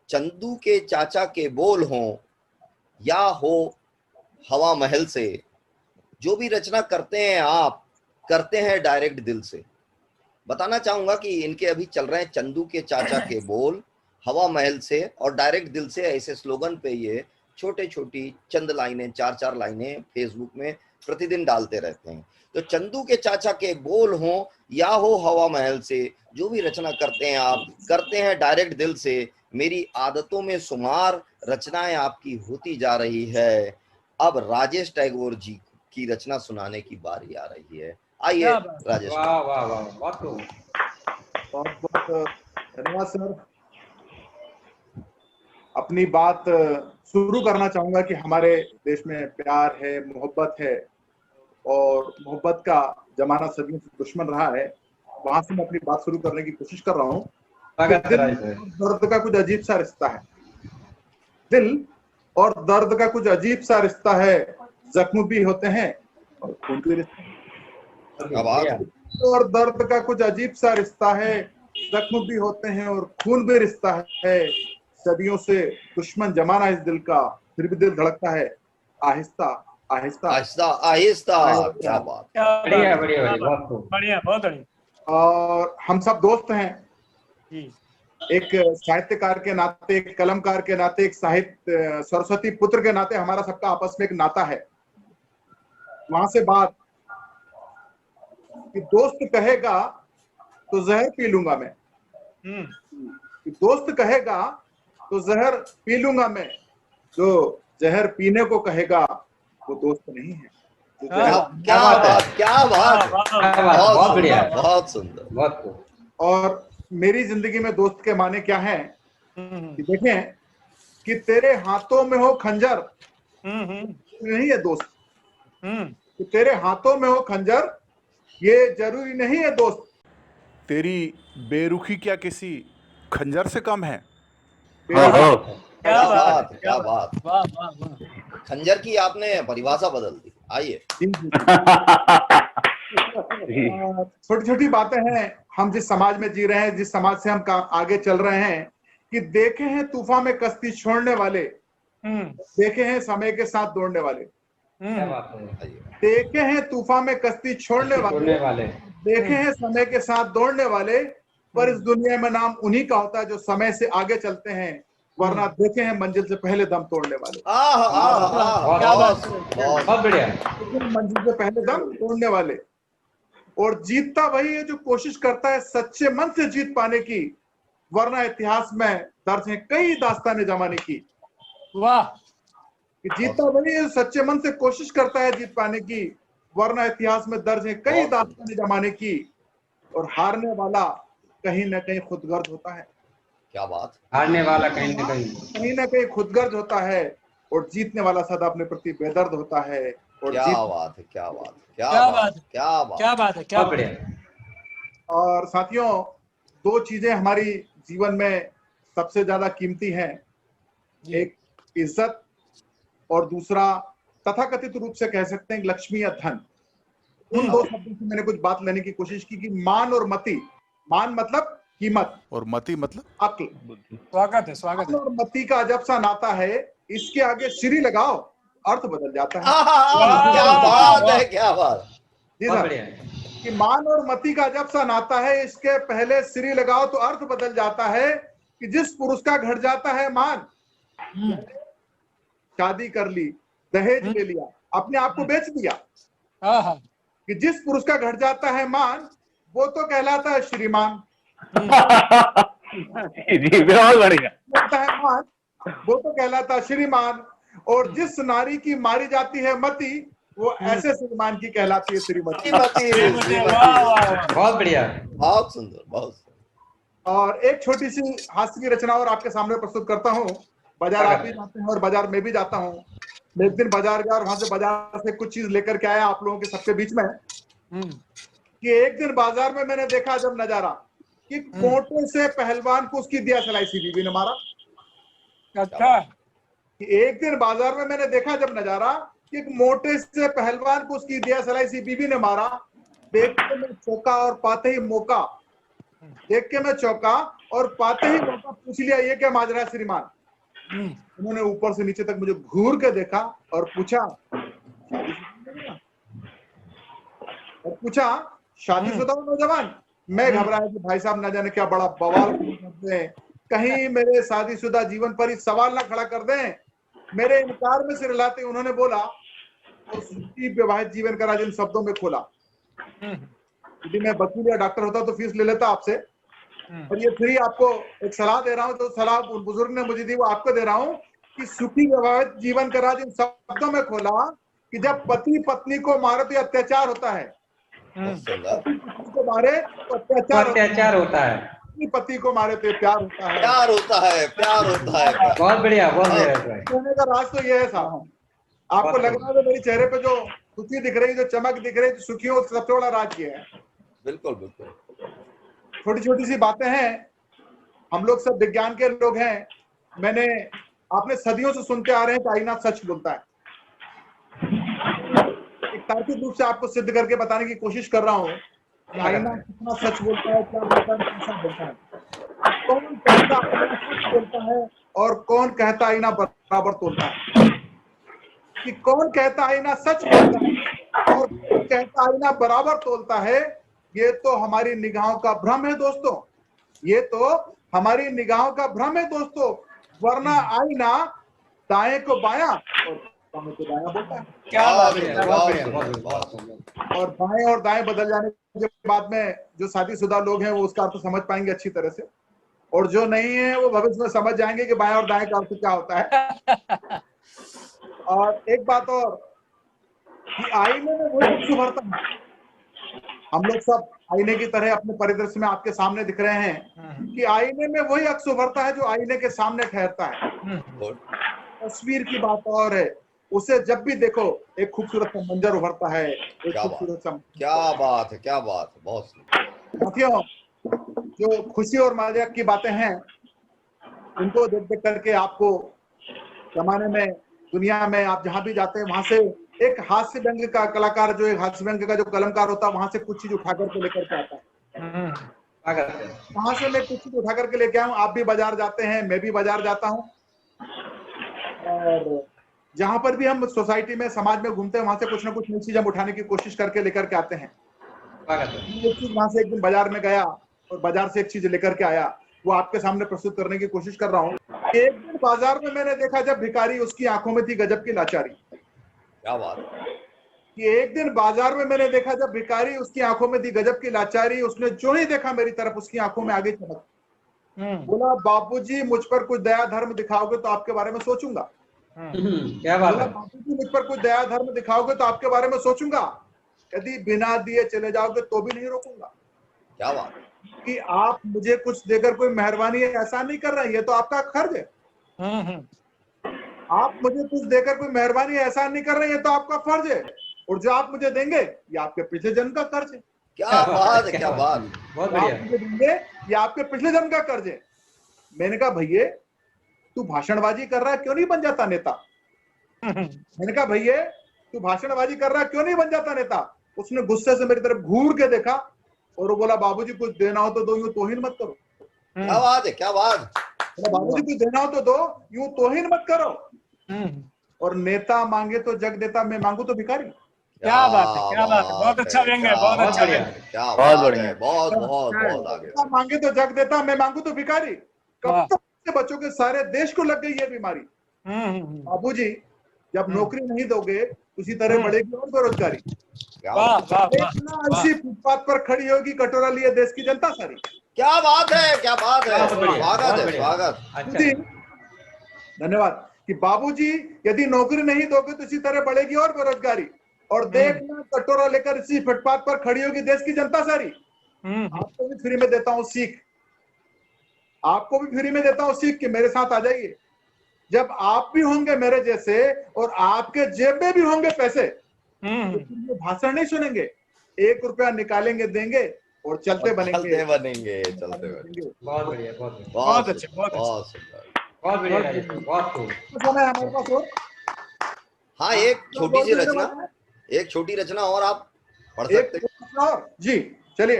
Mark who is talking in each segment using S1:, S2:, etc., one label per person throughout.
S1: चंदू के चाचा के बोल हों या हो हवा महल से, जो भी रचना करते हैं आप करते हैं डायरेक्ट दिल से। बताना चाहूंगा कि इनके अभी चल रहे हैं चंदू के चाचा के बोल, हवा महल से और डायरेक्ट दिल से, ऐसे स्लोगन पे ये छोटे छोटी चंद लाइनें, 4-4 लाइनें फेसबुक में प्रतिदिन डालते रहते हैं। तो चंदू के चाचा के बोल हों या हो हवा महल से, जो भी रचना करते हैं आप करते हैं डायरेक्ट दिल से। मेरी आदतों में शुमार रचनाएं आपकी होती जा रही है। अब राजेश टैगोर जी की रचना सुनाने की बारी आ रही है। आइए राजेश।
S2: वाह वाह वाह, बहुत
S3: बहुत धन्यवाद सर। अपनी बात शुरू करना चाहूंगा कि हमारे देश में प्यार है, मोहब्बत है, और मोहब्बत का जमाना सदियों से दुश्मन रहा है। वहां से मैं अपनी बात शुरू करने की कोशिश कर रहा हूँ। दर्द का कुछ अजीब सा रिश्ता है, दिल और दर्द का कुछ अजीब सा रिश्ता है। जख्म भी होते हैं और खून भी रिश्ता है। और दर्द का कुछ अजीब सा रिश्ता है, जख्म भी होते हैं और खून भी रिश्ता है। सदियों से दुश्मन जमाना इस दिल का, फिर भी दिल धड़कता है आहिस्ता आहिस्ता
S1: आहिस्ता आहिस्ता। क्या बात,
S2: बढ़िया बढ़िया
S4: बढ़िया, बहुत बढ़िया।
S3: और हम सब दोस्त हैं
S4: जी।
S3: एक साहित्यकार के नाते, एक कलमकार के नाते, एक साहित्य सरस्वती पुत्र के नाते हमारा सबका आपस में एक नाता है। वहां से बात कि दोस्त कहेगा तो जहर पी लूंगा मैं, कि दोस्त कहेगा तो जहर पी लूंगा मैं, जो जहर पीने को कहेगा वो दोस्त नहीं है।
S1: क्या बात है, क्या बात, बहुत बढ़िया, बहुत सुंदर,
S2: बहुत।
S3: और मेरी जिंदगी में दोस्त के माने क्या है कि देखें कि तेरे हाथों में हो खंजर नहीं है दोस्त, कि तेरे हाथों में हो खंजर ये जरूरी नहीं है दोस्त।
S5: तेरी बेरुखी क्या किसी खंजर से कम है?
S1: क्या बात, क्या बात,
S4: वाह वाह वाह।
S1: खंजर की आपने परिभाषा बदल दी। आइए।
S3: छोटी छोटी बातें हैं, हम जिस समाज में जी रहे हैं, जिस समाज से हम आगे चल रहे हैं, कि देखे हैं तूफान में कश्ती छोड़ने वाले, देखे हैं समय के साथ दौड़ने वाले, देखे हैं तूफान में कश्ती छोड़ने वाले, देखे हैं समय के साथ दौड़ने वाले, पर इस दुनिया में नाम उन्हीं का होता है जो समय से आगे चलते हैं, वरना देखे हैं मंजिल से पहले दम तोड़ने वाले।
S2: बहुत बढ़िया।
S3: मंजिल से पहले दम तोड़ने वाले। और जीतता वही है जो कोशिश करता है सच्चे मन से जीत पाने की, वरना इतिहास में दर्ज है कई दास्ताने जमाने की।
S4: वाह।
S3: कि जीतता वही है जो सच्चे मन से कोशिश करता है जीत पाने की, वरना इतिहास में दर्ज है कई दास्ताने जमाने की। और हारने वाला कहीं ना कहीं खुदगर्ज होता है।
S1: क्या बात,
S2: हारने वाला कहीं ना कहीं
S3: खुदगर्ज होता है, और जीतने वाला सदा अपने प्रति बेदर्द होता है। और
S1: क्या बात है, क्या बात, क्या बात, क्या बात,
S4: क्या बात है, क्या
S2: बढ़िया।
S3: और साथियों, दो चीजें हमारी जीवन में सबसे ज्यादा कीमती हैं, एक इज्जत और दूसरा तथाकथित रूप से कह सकते हैं लक्ष्मी या धन। उन दो शब्दों से मैंने कुछ बात लेने की कोशिश की कि मान और मति। मान मतलब कीमत और मति मतलब अक्ल।
S4: स्वागत है, स्वागत है।
S3: और मति का अजब सा नाता है, इसके आगे श्री लगाओ अर्थ बदल जाता है।
S1: क्या बात है, क्या बात।
S3: जी सर, कि मान और मति का अजब सा नाता है, इसके पहले श्री लगाओ तो अर्थ बदल जाता है। कि जिस पुरुष का घट जाता है मान, शादी कर ली, दहेज ले लिया, अपने आप को बेच दिया। कि जिस पुरुष का घट जाता है मान, वो तो कहलाता है श्रीमान।
S6: जी बहुत बढ़िया।
S3: मान, वो तो कहलाता है श्रीमान। और जिस नारी की मारी जाती है मति, वो ऐसे श्रीमान की कहलाती है श्रीमती।
S2: बहुत बढ़िया,
S1: बहुत सुंदर, बहुत सुंदर।
S3: और एक छोटी सी हास्य की रचना और आपके सामने प्रस्तुत करता हूँ। बाजार आप भी जाते हैं और बाजार में भी जाता हूँ। मैं एक दिन बाजार गया और वहां से बाजार से कुछ चीज लेकर के आया आप लोगों के सबके बीच में। कि एक दिन बाजार में मैंने देखा जब नजारा कि कोटे से पहलवान को उसकी दिया सलाई सी बीवी ने मारा।
S4: अच्छा।
S3: एक दिन बाजार में मैंने देखा जब नजारा कि मोटे से पहलवान को उसकी दिया सलाई सी बीवी ने मारा। देख के मैं चौंका और पाते ही मौका, देख के मैं चौंका और पाते ही मौका पूछ लिया, ये क्या माजरा है श्रीमान। उन्होंने ऊपर से नीचे तक मुझे घूर के देखा और पूछा शादीशुदा नौजवान। मैं घबराया कि भाई साहब ना जाने क्या बड़ा बवाल करते हैं, कहीं मेरे शादीशुदा जीवन पर ही सवाल ना खड़ा कर दें। मेरे इनकार में सिर हिलाते उन्होंने बोला, और सुखी विवाहित जीवन का राज इन शब्दों में खोला। यदि मैं वकील या डॉक्टर होता तो फीस ले लेता आपसे, और ये फ्री आपको एक सलाह दे रहा हूं, तो सलाह बुजुर्ग ने मुझे दी वो आपको दे रहा हूं कि सुखी विवाहित जीवन का राज इन शब्दों में खोला कि जब पति पत्नी को मारे तो अत्याचार होता है, को मारे तो
S2: अत्याचार होता है,
S3: पति को मारे तो प्यार होता है,
S1: प्यार होता है, प्यार होता है।
S2: बहुत बढ़िया
S3: कहने का राज तो ये है साहब। आपको लग रहा है मेरे चेहरे पे जो खुशी दिख रही, जो चमक दिख रही, जो सुखियों सबसे बड़ा राज ये है।
S1: बिल्कुल बिल्कुल।
S3: छोटी छोटी सी बातें हैं, हम लोग सब विज्ञान के लोग हैं। आपने सदियों से सुनते आ रहे हैं कि आईना सच बोलता है। एक तार्किक रूप से आपको सिद्ध करके बताने की कोशिश कर रहा हूँ कि आईना कितना सच बोलता है, क्या बोलता है, कैसा बोलता है। कौन कहता आईना सच बोलता है और कौन कहता आईना बराबर तोलता है। कि कौन कहता आईना सच बोलता है और कौन कहता आईना बराबर तोलता है, ये तो हमारी निगाहों का भ्रम है दोस्तों। ये तो हमारी निगाहों का भ्रम है दोस्तों, वरना आईना दाएं को बायां और बाएं को दायां बोलता है।
S4: क्या बात है,
S3: और बाएं और दाएं बदल जाने के बाद में जो शादीशुदा लोग हैं वो उसका अर्थ समझ पाएंगे अच्छी तरह से, और जो नहीं है वो भविष्य में समझ जाएंगे कि बाएं और दाएं का अर्थ क्या होता है। और एक बात और कि आईने में वही अक्स उभरता है। हम लोग सब आईने की तरह अपने परिदृश्य में आपके सामने दिख रहे हैं कि आईने में वही अक्स उभरता है जो आईने के सामने ठहरता है। तस्वीर की बात और है, उसे जब भी देखो एक खूबसूरत सा मंजर उभरता है, एक खूबसूरत सा।
S1: क्या बात है, क्या बात है, बहुत
S3: साथियों, जो खुशी और मजाक की बातें हैं उनको देख देख करके आपको जमाने में, दुनिया में आप जहां भी जाते हैं वहां से एक हास्य व्यंग्य का कलाकार, जो एक हास्य व्यंग्य का जो कलमकार होता है, वहां से कुछ चीज उठा करके लेकर के आता है। वहां से मैं कुछ चीज उठा करके लेके आऊं। आप भी बाजार जाते हैं, मैं भी बाजार जाता हूं, और जहां पर भी हम सोसाइटी में, समाज में घूमते हैं, वहां से कुछ ना कुछ नई चीज हम उठाने की कोशिश करके लेकर के आते हैं। वहां से एक दिन बाजार में गया और बाजार से एक चीज लेकर के आया, वो आपके सामने प्रस्तुत करने की कोशिश कर रहा हूँ। एक दिन बाजार में मैंने देखा जब भिखारी, उसकी आंखों में थी गजब की लाचारी।
S1: क्या बात
S3: कि एक दिन बाजार में मैंने देखा जब भिखारी, उसकी आंखों में थी गजब की लाचारी। उसने जो ही देखा मेरी तरफ, उसकी आंखों में आ गई चमक। बोला, बाबूजी मुझ पर कुछ दया धर्म दिखाओगे तो आपके बारे में सोचूंगा।
S2: क्या बात है।
S3: बाबूजी मुझ पर कुछ दया धर्म दिखाओगे तो आपके बारे में सोचूंगा, यदि बिना दिए चले जाओगे तो भी नहीं रोकूंगा।
S1: क्या बात
S3: कि आप मुझे कुछ देकर कोई मेहरबानी एहसान नहीं कर रहे, ये तो आपका फर्ज है। आप मुझे कुछ देकर कोई मेहरबानी एहसान नहीं कर रहे, ये तो आपका फर्ज है, और जो आप मुझे देंगे ये आपके पिछले जन्म का कर्ज है।
S1: क्या बात है, क्या बात।
S2: बहुत
S3: आप मुझे देंगे ये आपके पिछले जन्म का कर्ज है। मैंने कहा, भैया तू भाषणबाजी कर रहा है, क्यों नहीं बन जाता नेता। मैंने कहा, भैया तू भाषणबाजी कर रहा है, क्यों नहीं बन जाता नेता। उसने गुस्से से मेरी तरफ घूर के देखा और वो बोला, बाबूजी कुछ देना हो तो दो, यूं तोहिन मत करो।
S1: क्या बात है, क्या बात।
S3: बाबूजी कुछ देना हो तो दो, यूं तोहिन मत करो। और नेता मांगे तो जग देता, मैं मांगू तो भिखारी।
S4: क्या बात है, क्या बात है, बहुत अच्छा व्यंग्य है, बहुत अच्छा व्यंग्य है।
S1: क्या बहुत बढ़िया, बहुत बहुत बहुत आगे।
S3: नेता मांगे तो जग देता, मैं मांगू तो भिखारी। कब तक से बच्चों के सारे देश को लग गई ये बीमारी। बाबूजी जब नौकरी नहीं दोगे उसी तरह बढ़ेगी और बेरोजगारी। इसी फुटपाथ पर खड़ी होगी कटोरा लिए देश की जनता सारी।
S1: क्या बात है, क्या बात है, स्वागत है, स्वागत।
S3: धन्यवाद। कि बाबूजी यदि नौकरी नहीं दोगे तो इसी तरह बढ़ेगी और बेरोजगारी, और देखना कटोरा लेकर इसी फुटपाथ पर खड़ी होगी देश की जनता सारी। आपको भी फ्री में देता हूं सीख, आपको भी फ्री में देता हूं सीख कि मेरे साथ आ जाइए। जब आप भी होंगे मेरे जैसे और आपके जेब में भी होंगे पैसे, तो भाषण नहीं सुनेंगे, 1 रुपया निकालेंगे, देंगे और चलते बनेंगे,
S1: चलते बनेंगे, चलते बनेंगे।
S2: बहुत बढ़िया,
S4: बहुत अच्छे, बहुत
S1: सुंदर,
S2: बहुत बढ़िया, बहुत खूब।
S3: समय हमारे पास और
S1: हाँ, एक छोटी सी रचना, एक छोटी रचना और आप पढ़ सकते हैं।
S3: जी चलिए।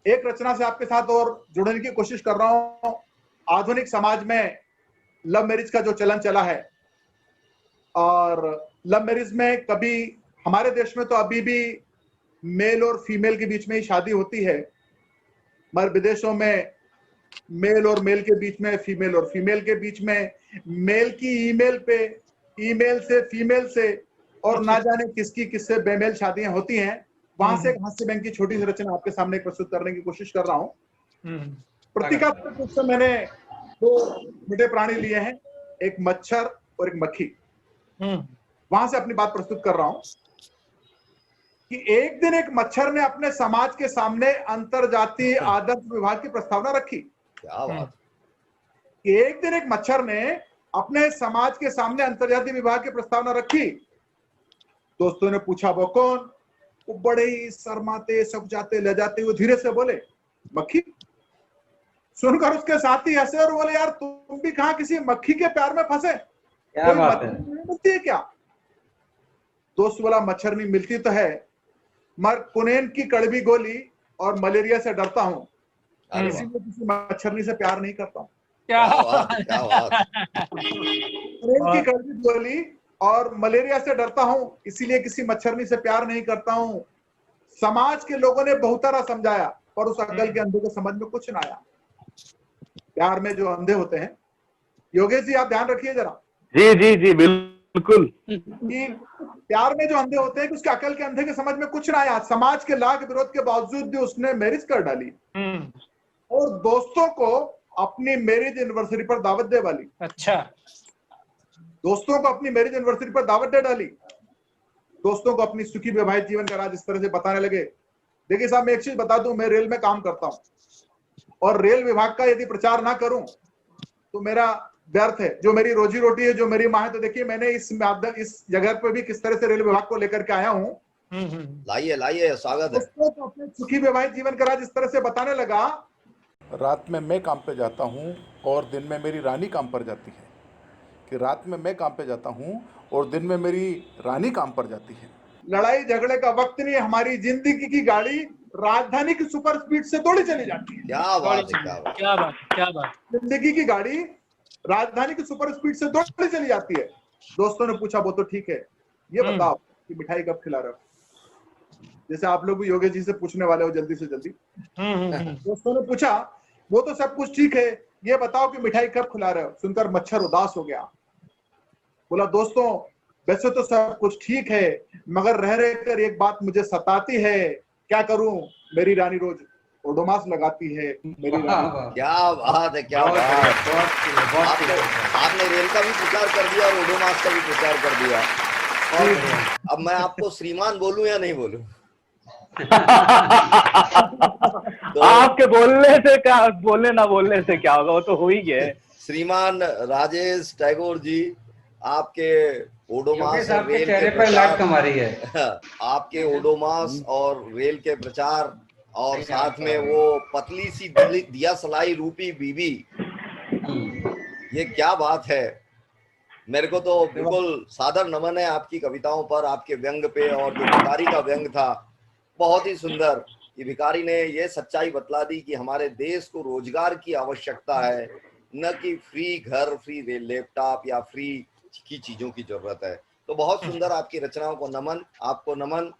S3: एक रचना से आपके साथ और जुड़ने की कोशिश कर रहा हूं। आधुनिक समाज में लव मैरिज का जो चलन चला है, और लव मैरिज में कभी हमारे देश में तो अभी भी मेल और फीमेल के बीच में ही शादी होती है, मगर विदेशों में मेल और मेल के बीच में, फीमेल और फीमेल के बीच में, मेल की ईमेल पे, ईमेल से फीमेल से, और ना जाने किसकी किससे बेमेल शादियां होती हैं। वहां से एक हास्य बैंक की छोटी सी रचना आपके सामने प्रस्तुत करने की कोशिश कर रहा हूं। प्रतीकात्मक रूप से मैंने दो छोटे प्राणी लिए हैं, एक मच्छर और एक मक्खी। वहां से अपनी बात प्रस्तुत कर रहा हूं कि एक दिन एक मच्छर ने अपने समाज के सामने अंतरजातीय आदर्श विवाह की प्रस्तावना रखी।
S1: क्या बात।
S3: एक दिन एक मच्छर ने अपने समाज के सामने अंतरजातीय विवाह की प्रस्तावना रखी। दोस्तों ने पूछा वो कौन? वो बड़े ही शर्माते, सकजाते, लजाते हुए धीरे से बोले मक्खी। सुनकर उसके साथी हंसे और बोले यार तुम भी कहां किसी मक्खी के प्यार में फंसे?
S2: क्या बात है।
S3: मिलती है क्या? दोस्त बोला मच्छरनी मिलती तो है, मगर कुनैन की कड़वी गोली और मलेरिया से डरता हूं, इसीलिए किसी मच्छरनी से प्यार नहीं करता हूं।
S4: क्या
S1: क्या बात।
S3: कुनैन की कड़वी गोली और मलेरिया से डरता हूं, इसीलिए किसी मच्छरनी से प्यार नहीं करता हूं। समाज के लोगों ने बहुतारा समझाया, पर उस अकल के अंधे को समझ में कुछ ना आया। प्यार में जो अंधे होते हैं, योगेश जी आप ध्यान रखिए जरा।
S6: जी जी जी बिल्कुल।
S3: कि प्यार में जो अंधे होते हैं कि उसके अकल के अंधे के समझ में कुछ ना आया। समाज के लाख विरोध के बावजूद भी उसने मैरिज कर डाली, और दोस्तों को अपनी मैरिज एनिवर्सरी पर दावत दे वाली।
S4: अच्छा।
S3: दोस्तों को अपनी मैरिज एनिवर्सरी पर दावत दे डाली। दोस्तों को अपनी सुखी वैवाहिक जीवन का राज इस तरह से बताने लगे। देखिए साहब, मैं एक चीज बता दूं, मैं रेल में काम करता हूं, और रेल विभाग का यदि प्रचार ना करूं तो मेरा व्यर्थ है। जो मेरी रोजी रोटी है, जो मेरी माँ है। तो देखिए मैंने इस जगह पे भी किस तरह से रेल विभाग को लेकर के आया हूँ।
S1: लाइए लाइए, स्वागत है।
S3: दोस्तों को अपने सुखी वैवाहिक जीवन का राज इस तरह से बताने लगा।
S5: रात में मैं काम पे जाता हूँ और दिन में मेरी रानी काम पर जाती है, कि रात में मैं काम पे जाता हूँ और दिन में मेरी रानी काम पर जाती है।
S3: लड़ाई झगड़े का वक्त नहीं, हमारी जिंदगी की गाड़ी राजधानी की सुपर स्पीड से दौड़ी चली जाती है।
S1: क्या बात है, क्या बात।
S4: क्या बात, क्या बात।
S3: जिंदगी की गाड़ी राजधानी की सुपर स्पीड से दौड़ी चली जाती है। दोस्तों ने पूछा वो तो ठीक है, ये बताओ कि मिठाई कब खिला रहे हो? जैसे आप लोग भी योगेश जी से पूछने वाले हो जल्दी से जल्दी। दोस्तों ने पूछा वो तो सब कुछ ठीक है, ये बताओ कि मिठाई कब खिला रहे हो? सुनकर मच्छर उदास हो गया। बोला दोस्तों वैसे तो सब कुछ ठीक है, मगर रह रह कर एक बात मुझे सताती है। क्या करूं, मेरी रानी रोज ओडोमास लगाती है। मेरी रानी।
S1: क्या बात है, क्या बात। आपने रेल का भी प्रचार कर दिया और ओडोमास का भी प्रचार कर दिया। और अब मैं आपको श्रीमान बोलूं या नहीं बोलूं? तो
S6: आपके बोलने से क्या, बोलने ना बोलने से क्या होगा, वो तो हो ही गया है।
S1: श्रीमान राजेश टैगोर जी, आपके ओडोमास और
S2: आपके
S1: रेल
S2: चेहरे
S1: के
S2: पर लाइट
S1: प्रचार,
S2: कमारी है।
S1: आपके ओडोमास और रेल के प्रचार, और साथ में वो पतली सी दिया सलाई रूपी बीबी, ये क्या बात है। मेरे को तो बिल्कुल सादर नमन है आपकी कविताओं पर, आपके व्यंग पे, और जो भिखारी का व्यंग था बहुत ही सुंदर। ये भिखारी ने ये सच्चाई बतला दी कि हमारे देश को रोजगार की आवश्यकता है, न कि फ्री घर, फ्री लैपटॉप या फ्री की चीजों की जरूरत है। तो बहुत सुंदर आपकी रचनाओं को नमन, आपको नमन।